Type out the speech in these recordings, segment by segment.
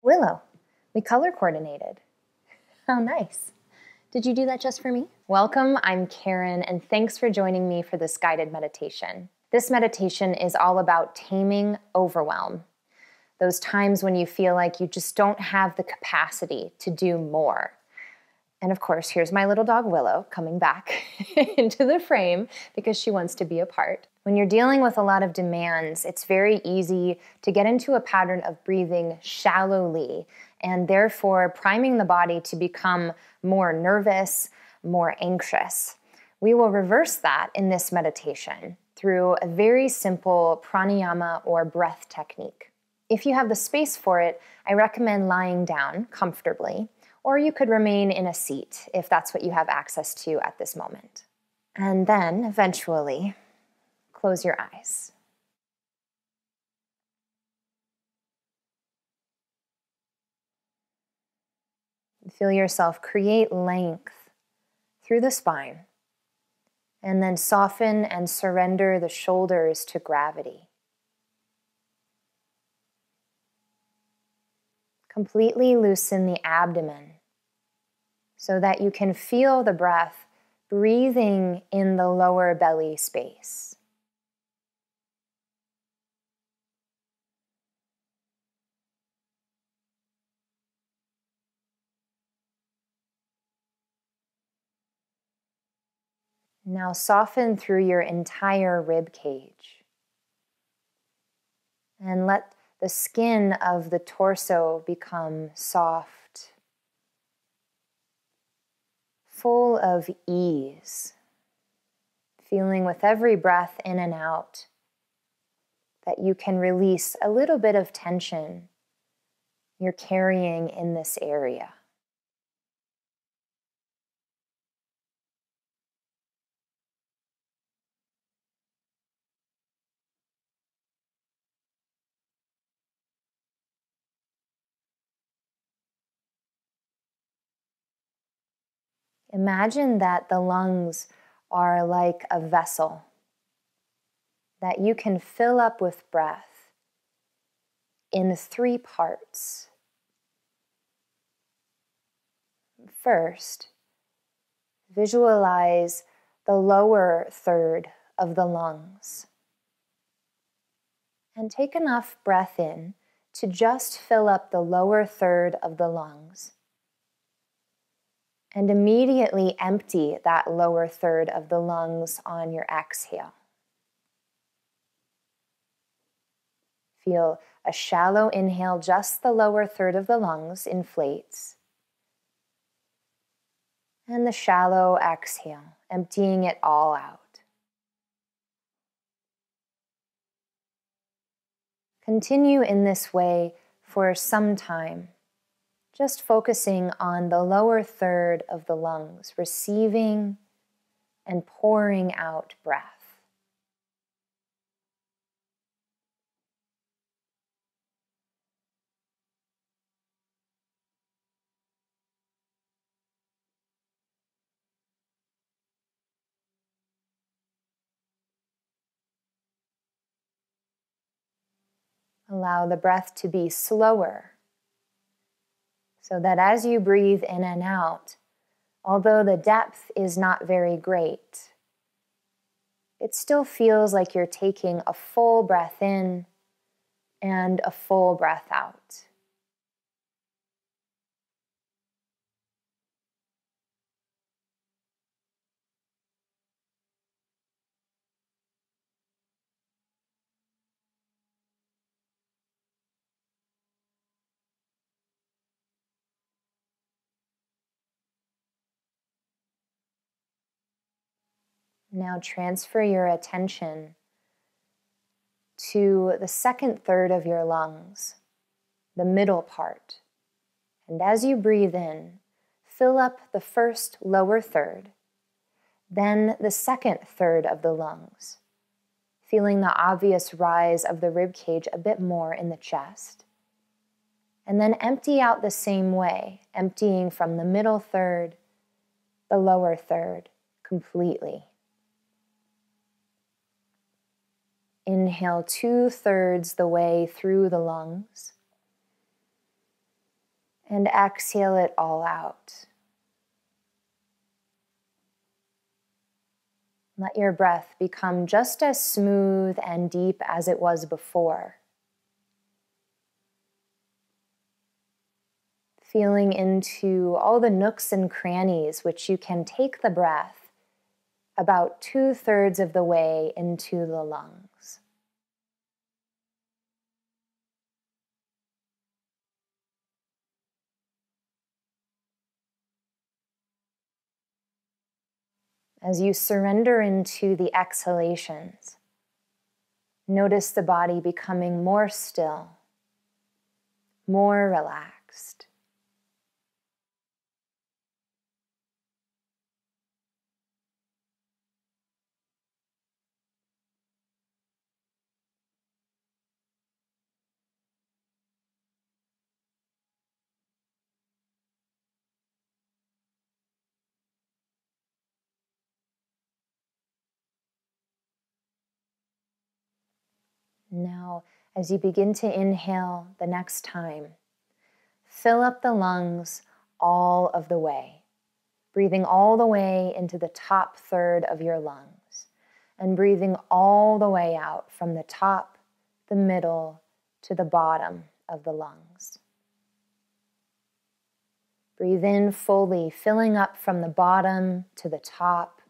Willow, we color coordinated. How nice. Did you do that just for me? Welcome, I'm Caren, and thanks for joining me for this guided meditation. This meditation is all about taming overwhelm. Those times when you feel like you just don't have the capacity to do more. And of course, here's my little dog Willow coming back into the frame because she wants to be a part. When you're dealing with a lot of demands, it's very easy to get into a pattern of breathing shallowly and therefore priming the body to become more nervous, more anxious. We will reverse that in this meditation through a very simple pranayama or breath technique. If you have the space for it, I recommend lying down comfortably, or you could remain in a seat if that's what you have access to at this moment. And then, eventually, close your eyes. Feel yourself create length through the spine, and then soften and surrender the shoulders to gravity. Completely loosen the abdomen so that you can feel the breath breathing in the lower belly space. Now soften through your entire rib cage and let the skin of the torso become soft, full of ease, feeling with every breath in and out that you can release a little bit of tension you're carrying in this area. Imagine that the lungs are like a vessel that you can fill up with breath in 3 parts. First, visualize the lower third of the lungs and take enough breath in to just fill up the lower third of the lungs. And immediately empty that lower third of the lungs on your exhale. Feel a shallow inhale, just the lower third of the lungs inflates. And the shallow exhale, emptying it all out. Continue in this way for some time. Just focusing on the lower third of the lungs, receiving and pouring out breath. Allow the breath to be slower, so that as you breathe in and out, although the depth is not very great, it still feels like you're taking a full breath in and a full breath out. Now transfer your attention to the second third of your lungs, the middle part. And as you breathe in, fill up the first lower third, then the second third of the lungs, feeling the obvious rise of the rib cage a bit more in the chest. And then empty out the same way, emptying from the middle third, the lower third, completely. Inhale 2/3 the way through the lungs. And exhale it all out. Let your breath become just as smooth and deep as it was before. Feeling into all the nooks and crannies which you can take the breath about 2/3 of the way into the lungs. As you surrender into the exhalations, notice the body becoming more still, more relaxed. Now, as you begin to inhale the next time, fill up the lungs all of the way, breathing all the way into the top third of your lungs, and breathing all the way out from the top, the middle, to the bottom of the lungs. Breathe in fully, filling up from the bottom to the top.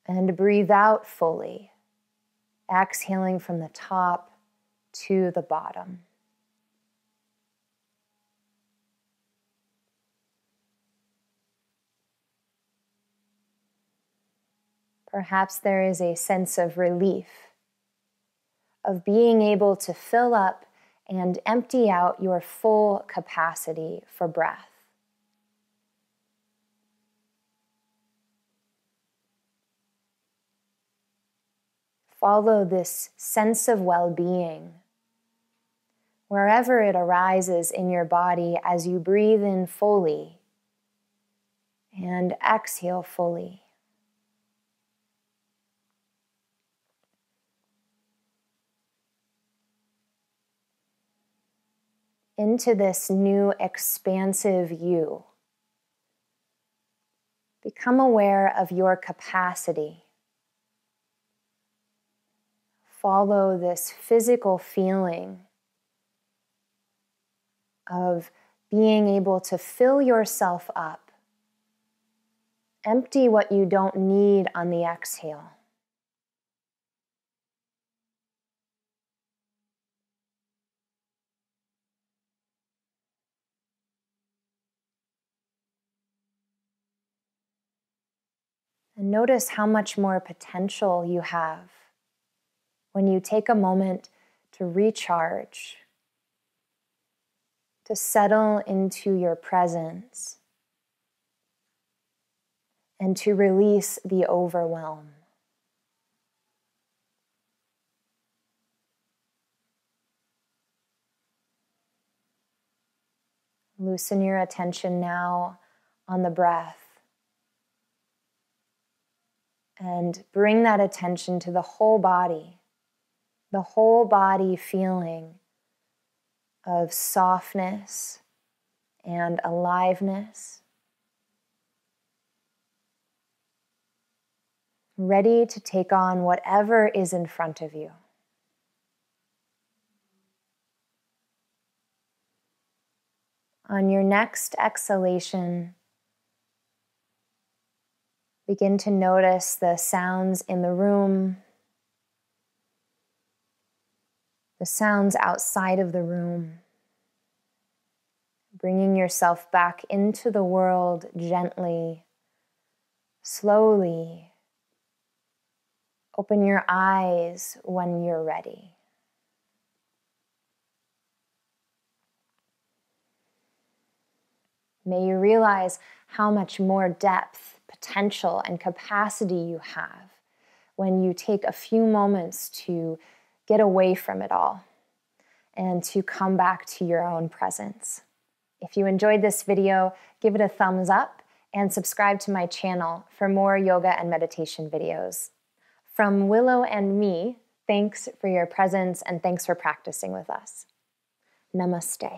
And breathe out fully, exhaling from the top to the bottom. Perhaps there is a sense of relief, of being able to fill up and empty out your full capacity for breath. Follow this sense of well-being wherever it arises in your body as you breathe in fully and exhale fully. Into this new expansive you. Become aware of your capacity. Follow this physical feeling of being able to fill yourself up. Empty what you don't need on the exhale. And notice how much more potential you have when you take a moment to recharge, to settle into your presence, and to release the overwhelm. Loosen your attention now on the breath. And bring that attention to the whole body feeling of softness and aliveness, ready to take on whatever is in front of you. On your next exhalation, begin to notice the sounds in the room, the sounds outside of the room, bringing yourself back into the world gently, slowly. Open your eyes when you're ready. May you realize how much more depth, potential, and capacity you have when you take a few moments to get away from it all and to come back to your own presence. If you enjoyed this video, give it a thumbs up and subscribe to my channel for more yoga and meditation videos. From Willow and me, thanks for your presence and thanks for practicing with us. Namaste.